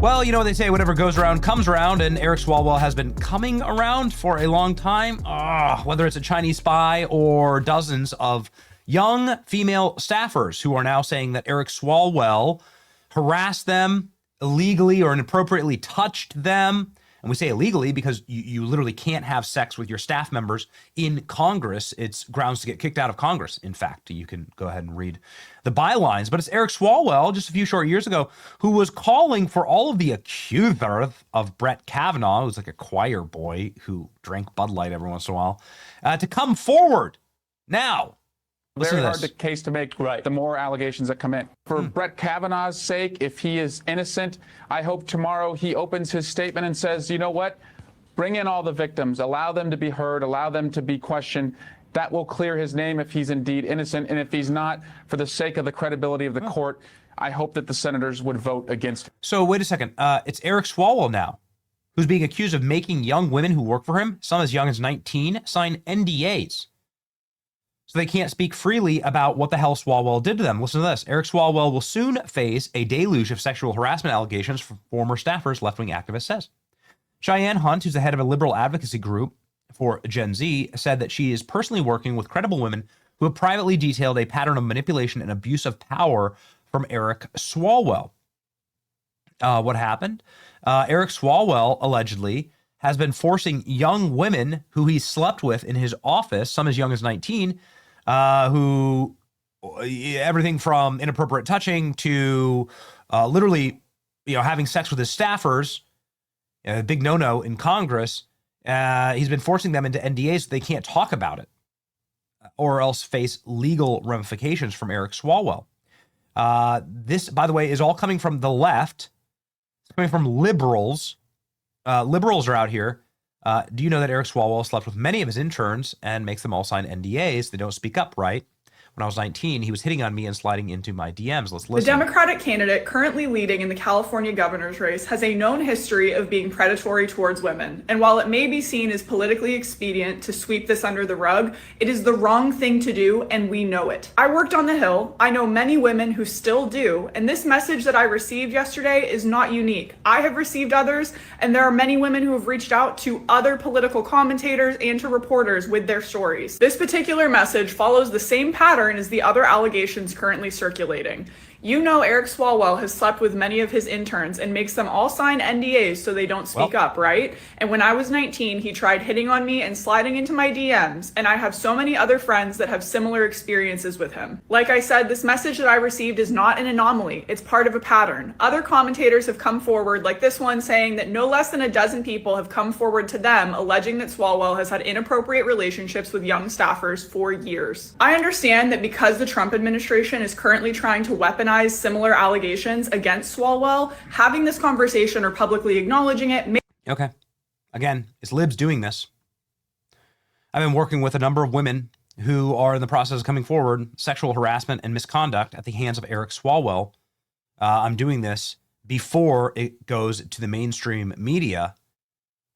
Well, you know what they say, whatever goes around comes around, and Eric Swalwell has been coming around for a long time. Whether it's a Chinese spy or dozens of young female staffers who are now saying that Eric Swalwell harassed them illegally or inappropriately touched them. And we say illegally because you literally can't have sex with your staff members in Congress. It's grounds to get kicked out of Congress. In fact, you can go ahead and read the bylines. But it's Eric Swalwell, just a few short years ago, who was calling for all of the accusers of Brett Kavanaugh, who's like a choir boy who drank Bud Light every once in a while, to come forward. Now, very hard the case to make, right? The more allegations that come in. For Brett Kavanaugh's sake, if he is innocent, I hope tomorrow he opens his statement and says, you know what? Bring in all the victims, allow them to be heard, allow them to be questioned. That will clear his name if he's indeed innocent. And if he's not, for the sake of the credibility of the court, I hope that the senators would vote against him. So wait a second. It's Eric Swalwell now, who's being accused of making young women who work for him, some as young as 19, sign NDAs. So they can't speak freely about what the hell Swalwell did to them. Listen to this. Eric Swalwell will soon face a deluge of sexual harassment allegations from former staffers, left-wing activist says. Cheyenne Hunt, who's the head of a liberal advocacy group for Gen Z, said that she is personally working with credible women who have privately detailed a pattern of manipulation and abuse of power from Eric Swalwell. What happened? Eric Swalwell allegedly has been forcing young women who he slept with in his office, some as young as 19, who everything from inappropriate touching to literally, having sex with his staffers, a big no-no in Congress. He's been forcing them into NDAs so they can't talk about it or else face legal ramifications from Eric Swalwell. This, by the way, is all coming from the left. It's coming from liberals. Liberals are out here. Do you know that Eric Swalwell slept with many of his interns and makes them all sign NDAs? They don't speak up, right? When I was 19, he was hitting on me and sliding into my DMs. Let's listen. The Democratic candidate currently leading in the California governor's race has a known history of being predatory towards women. And while it may be seen as politically expedient to sweep this under the rug, it is the wrong thing to do, and we know it. I worked on the Hill. I know many women who still do, and this message that I received yesterday is not unique. I have received others, and there are many women who have reached out to other political commentators and to reporters with their stories. This particular message follows the same pattern as the other allegations currently circulating. You know Eric Swalwell has slept with many of his interns and makes them all sign NDAs so they don't speak up, right? And when I was 19, he tried hitting on me and sliding into my DMs, and I have so many other friends that have similar experiences with him. Like I said, this message that I received is not an anomaly. It's part of a pattern. Other commentators have come forward, like this one, saying that no less than a dozen people have come forward to them alleging that Swalwell has had inappropriate relationships with young staffers for years. I understand that because the Trump administration is currently trying to weaponize similar allegations against Swalwell, having this conversation or publicly acknowledging it Okay. Again, it's libs doing this. I've been working with a number of women who are in the process of coming forward, sexual harassment and misconduct at the hands of Eric Swalwell. I'm doing this before it goes to the mainstream media.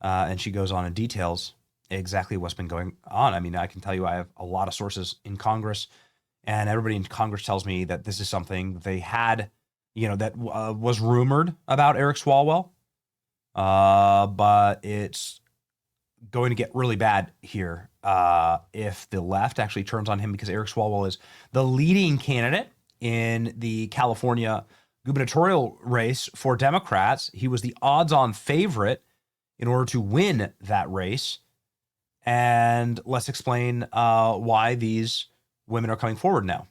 And she goes on and details exactly what's been going on. I mean, I can tell you I have a lot of sources in Congress, and everybody in Congress tells me that this is something they had, that was rumored about Eric Swalwell. But it's going to get really bad here if the left actually turns on him, because Eric Swalwell is the leading candidate in the California gubernatorial race for Democrats. He was the odds-on favorite in order to win that race. And let's explain why these women are coming forward now.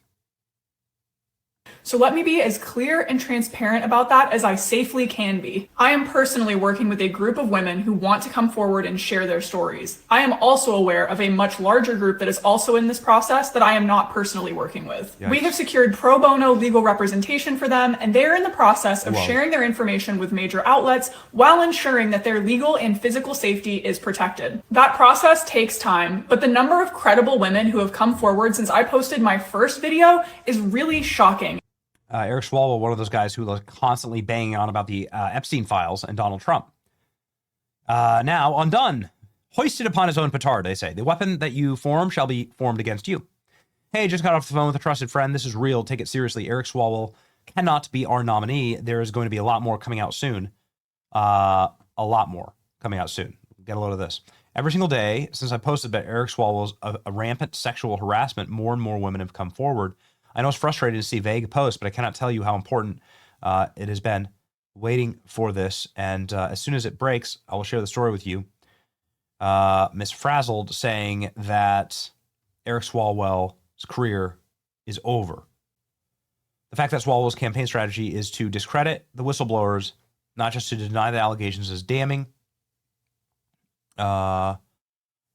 So let me be as clear and transparent about that as I safely can be. I am personally working with a group of women who want to come forward and share their stories. I am also aware of a much larger group that is also in this process that I am not personally working with. Yikes. We have secured pro bono legal representation for them, and they are in the process of sharing their information with major outlets while ensuring that their legal and physical safety is protected. That process takes time, but the number of credible women who have come forward since I posted my first video is really shocking. Eric Swalwell, one of those guys who was constantly banging on about the Epstein files and Donald Trump. Now undone, hoisted upon his own petard, they say. The weapon that you form shall be formed against you. Hey, just got off the phone with a trusted friend. This is real. Take it seriously. Eric Swalwell cannot be our nominee. There is going to be a lot more coming out soon. A lot more coming out soon. Get a load of this. Every single day since I posted about Eric Swalwell's a rampant sexual harassment, more and more women have come forward. I know it's frustrating to see vague posts, but I cannot tell you how important it has been waiting for this. And as soon as it breaks, I will share the story with you. Miss Frazzled saying that Eric Swalwell's career is over. The fact that Swalwell's campaign strategy is to discredit the whistleblowers, not just to deny the allegations as damning.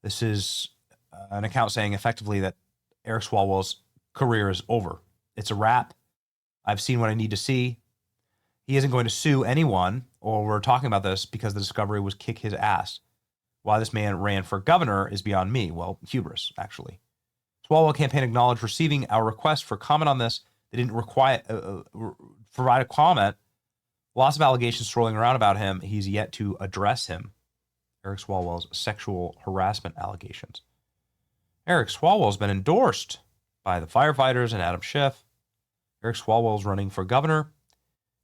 This is an account saying effectively that Eric Swalwell's career is over. It's a wrap. I've seen what I need to see. He isn't going to sue anyone, or we're talking about this because the discovery was kick his ass. Why this man ran for governor is beyond me. Well, hubris, actually. Swalwell campaign acknowledged receiving our request for comment on this. They didn't provide a comment. Lots of allegations swirling around about him. He's yet to address him. Eric Swalwell's sexual harassment allegations. Eric Swalwell's been endorsed by the firefighters and Adam Schiff. Eric Swalwell's running for governor.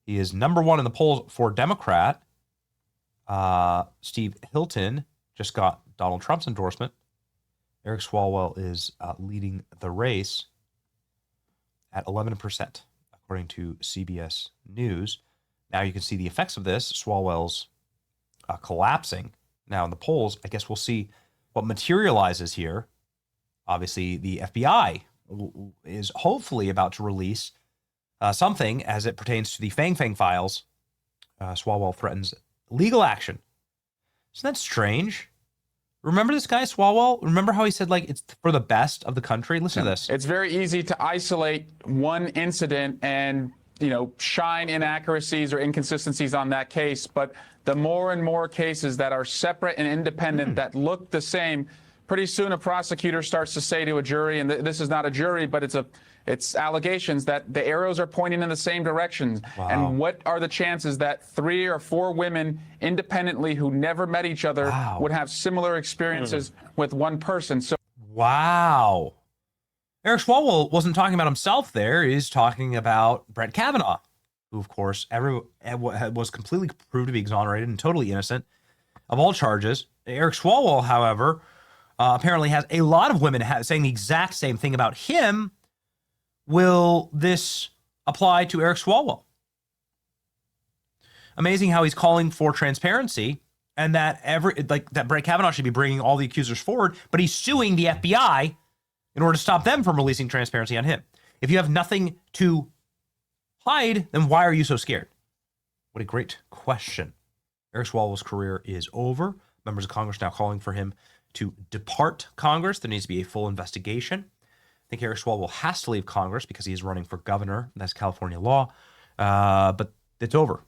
He is number one in the polls for Democrat. Steve Hilton just got Donald Trump's endorsement. Eric Swalwell is leading the race at 11%, according to CBS News. Now you can see the effects of this. Swalwell's collapsing now in the polls. I guess we'll see what materializes here. Obviously, the FBI is hopefully about to release something as it pertains to the Fang Fang files. Swalwell threatens legal action. Isn't that strange? Remember this guy, Swalwell? Remember how he said, like, it's for the best of the country? Listen to this. It's very easy to isolate one incident and, shine inaccuracies or inconsistencies on that case. But the more and more cases that are separate and independent that look the same, pretty soon a prosecutor starts to say to a jury, and this is not a jury, but it's allegations that the arrows are pointing in the same direction. Wow. And what are the chances that 3 or 4 women independently who never met each other would have similar experiences with one person? So, wow. Eric Swalwell wasn't talking about himself there. He's talking about Brett Kavanaugh, who, of course, was completely proved to be exonerated and totally innocent of all charges. Eric Swalwell, however, apparently has a lot of women saying the exact same thing about him. Will this apply to Eric Swalwell? Amazing how he's calling for transparency and that that Brett Kavanaugh should be bringing all the accusers forward, but he's suing the FBI in order to stop them from releasing transparency on him. If you have nothing to hide, then why are you so scared? What a great question. Eric Swalwell's career is over. Members of Congress now calling for him to depart Congress. There needs to be a full investigation. I think Eric Swalwell has to leave Congress because he is running for governor. That's California law. But it's over.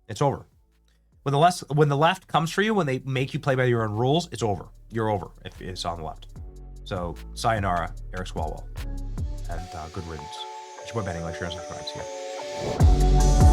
It's over. When the left comes for you, when they make you play by your own rules, it's over. You're over if it's on the left. So, sayonara, Eric Swalwell. And good riddance. It's your boy Benny. Like, share, and subscribe. See ya.